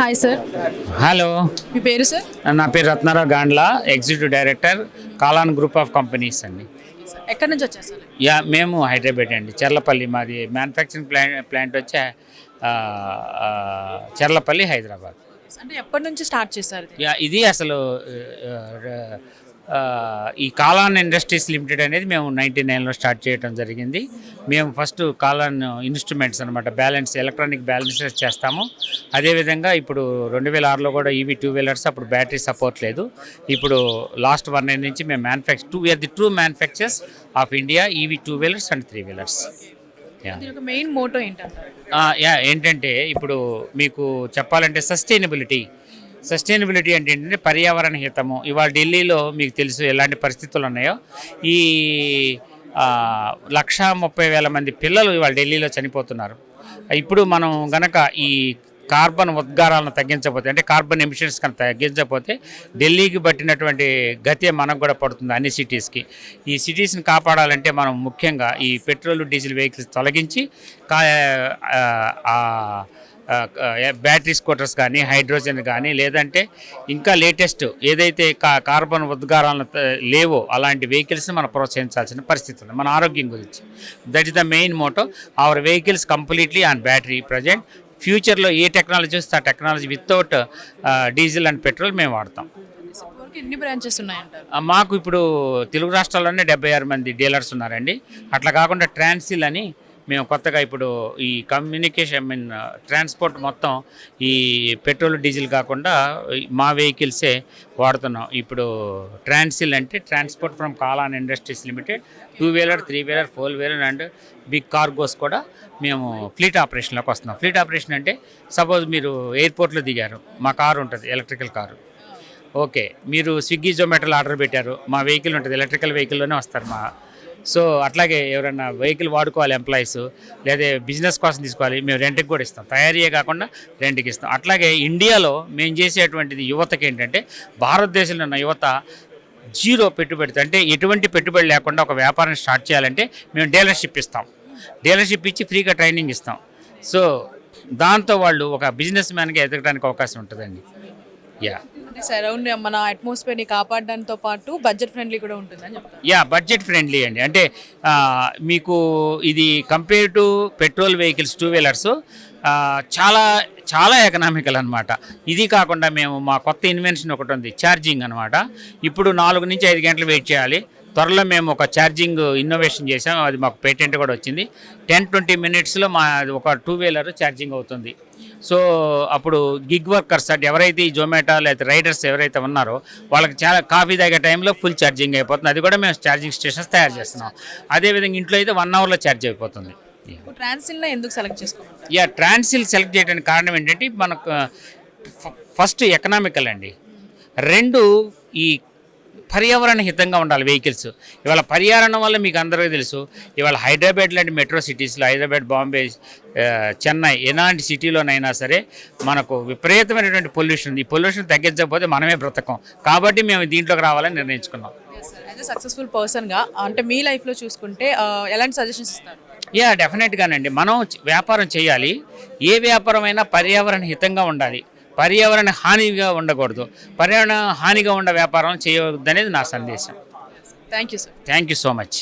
Hi sir, hello, మీ పేరు sir? నా పేరు Ratnarao Gandla, executive director Kalan group of companies అండి. ఎక్కడి నుంచి వచ్చారు సార్? మేము హైదరాబాద్ అండి, చర్లపల్లి. మాది మ్యానుఫ్యాక్చరింగ్ ప్లాంట్ వచ్చి చర్లపల్లి, హైదరాబాద్. అంటే ఎప్పటి నుంచి స్టార్ట్ చేశారు ఇది? ఇది అసలు ఈ కాలాన్ ఇండస్ట్రీస్ లిమిటెడ్ అనేది మేము 99లో స్టార్ట్ చేయడం జరిగింది. మేము ఫస్ట్ కాలాన్ ఇన్స్ట్రుమెంట్స్ అనమాట, ఎలక్ట్రానిక్ బ్యాలెన్సెస్ చేస్తాము. అదేవిధంగా ఇప్పుడు 2006లో కూడా ఈవీ 2 వీలర్స్, అప్పుడు బ్యాటరీ సపోర్ట్ లేదు. ఇప్పుడు లాస్ట్ 1 year నుంచి మేము we are the true manufactures of India EV 2 wheelers and 3 wheelers. Main motto ఏంటంటారు? ఏంటంటే ఇప్పుడు మీకు చెప్పాలంటే సస్టైనబిలిటీ అంటే ఏంటంటే పర్యావరణ హితము. ఇవాళ ఢిల్లీలో మీకు తెలుసు ఎలాంటి పరిస్థితులు ఉన్నాయో. ఈ 130,000 మంది పిల్లలు ఇవాళ ఢిల్లీలో చనిపోతున్నారు. ఇప్పుడు మనం గనక ఈ కార్బన్ ఉద్గారాలను తగ్గించకపోతే, అంటే కార్బన్ ఎమిషన్స్ కనుక తగ్గించకపోతే ఢిల్లీకి పట్టినటువంటి గతే మనకు కూడా పడుతుంది, అన్ని సిటీస్కి. ఈ సిటీస్ని కాపాడాలంటే మనం ముఖ్యంగా ఈ పెట్రోల్ డీజిల్ వెహికల్స్ తొలగించి బ్యాటరీ స్కూటర్స్ కానీ, హైడ్రోజన్ కానీ, లేదంటే ఇంకా లేటెస్ట్ ఏదైతే కార్బన్ ఉద్గారాలను లేవో అలాంటి వెహికల్స్ని మనం ప్రోత్సహించాల్సిన పరిస్థితి ఉంది మన ఆరోగ్యం గురించి. That is the main motto. Our vehicles completely on battery present. ఫ్యూచర్లో ఏ టెక్నాలజీ వస్తే ఆ technology without diesel and petrol మేము వాడతాం. ఎన్ని బ్రాంచెస్ ఉన్నాయంటారు? మాకు ఇప్పుడు తెలుగు రాష్ట్రాల్లోనే 76 మంది డీలర్స్ ఉన్నారండి. అట్లా కాకుండా ట్రాన్సిల్ అని మేము కొత్తగా ఇప్పుడు ఈ ట్రాన్స్పోర్ట్ మొత్తం ఈ పెట్రోల్ డీజిల్ కాకుండా మా వెహికల్సే వాడుతున్నాం. ఇప్పుడు ట్రాన్సిల్ అంటే transport from Kalan industries limited 2 wheeler, 3 wheeler, 4 wheeler and big cargoes కూడా మేము ఫ్లీట్ ఆపరేషన్లోకి వస్తున్నాం. ఫ్లీట్ ఆపరేషన్ అంటే సపోజ్ మీరు ఎయిర్పోర్ట్లో దిగారు, మా కారు ఉంటుంది, ఎలక్ట్రికల్ కారు. ఓకే, మీరు స్విగ్గీ జొమాటోలో ఆర్డర్ పెట్టారు, మా వెహికల్ ఉంటుంది, ఎలక్ట్రికల్ వెహికల్లోనే వస్తారు. సో అట్లాగే ఎవరైనా వెహికల్ వాడుకోవాలి ఎంప్లాయీస్, లేదా బిజినెస్ కోసం తీసుకోవాలి, మేము రెంట్కి కూడా ఇస్తాం. తయారీయే కాకుండా రెంట్కి ఇస్తాం. అట్లాగే ఇండియాలో మేము చేసేటువంటిది యువతకి ఏంటంటే, భారతదేశంలో ఉన్న యువత జీరో పెట్టుబడితో, అంటే ఎటువంటి పెట్టుబడి లేకుండా ఒక వ్యాపారం స్టార్ట్ చేయాలంటే మేము డీలర్షిప్ ఇస్తాం. డీలర్షిప్ ఇచ్చి ఫ్రీగా ట్రైనింగ్ ఇస్తాం. సో దాంతో వాళ్ళు ఒక బిజినెస్ మ్యాన్గా ఎదగడానికి అవకాశం ఉంటుందండి. సరౌండ్ మన అట్మాస్ఫియర్ని కాపాడడంతో పాటు బడ్జెట్ ఫ్రెండ్లీ కూడా ఉంటుందని చెప్తాను. బడ్జెట్ ఫ్రెండ్లీ అండి. అంటే మీకు ఇది compare to petrol vehicles 2 wheelers చాలా చాలా ఎకనామికల్ అనమాట. ఇది కాకుండా మేము మా కొత్త ఇన్వెన్షన్ ఒకటి ఉంది, ఛార్జింగ్ అనమాట. ఇప్పుడు 4 నుంచి 5 గంటలు వెయిట్ చేయాలి. త్వరలో మేము ఒక ఛార్జింగ్ ఇన్నోవేషన్ చేసాం, అది మాకు పేటెంట్ కూడా వచ్చింది. 10-20 minutesలో మా ఒక 2 వీలర్ ఛార్జింగ్ అవుతుంది. సో అప్పుడు గిగ్ వర్కర్స్ అంటే ఎవరైతే ఈ జొమాటో లేదా రైడర్స్ ఎవరైతే ఉన్నారో వాళ్ళకి చాలా కాఫీ తాగే టైంలో ఫుల్ ఛార్జింగ్ అయిపోతుంది. అది కూడా మేము ఛార్జింగ్ స్టేషన్స్ తయారు చేస్తున్నాం. అదేవిధంగా ఇంట్లో అయితే 1 hourలో ఛార్జ్ అయిపోతుంది. ట్రాన్సిల్ని ఎందుకు సెలెక్ట్ చేసుకోవాలి? ట్రాన్సిల్ సెలెక్ట్ చేయడానికి కారణం ఏంటంటే, మనకు ఫస్ట్ ఎకనామికల్ అండి, 2 ఈ పర్యావరణ హితంగా ఉండాలి వెహికల్స్. ఇవాళ పర్యావరణం వల్ల మీకు అందరికీ తెలుసు, ఇవాళ హైదరాబాద్ లాంటి మెట్రో సిటీస్లో, హైదరాబాద్, బాంబే, చెన్నై ఎలాంటి సిటీలోనైనా సరే మనకు విపరీతమైనటువంటి పొల్యూషన్ ఉంది. ఈ పొల్యూషన్ తగ్గించకపోతే మనమే బ్రతకం. కాబట్టి మేము దీంట్లోకి రావాలని నిర్ణయించుకున్నాం. సక్సెస్ఫుల్ పర్సన్గా అంటే మీ లైఫ్లో చూసుకుంటే ఎలాంటి సజెషన్స్ ఇస్తారు? డెఫినెట్గానండి. మనం వ్యాపారం చేయాలి. ఏ వ్యాపారం అయినా పర్యావరణ హితంగా ఉండాలి, పర్యావరణ హానిగా ఉండకూడదు. పర్యావరణ హానిగా ఉండే వ్యాపారం చేయవద్దు అనేది నా సందేశం. Thank you sir. Thank you so much.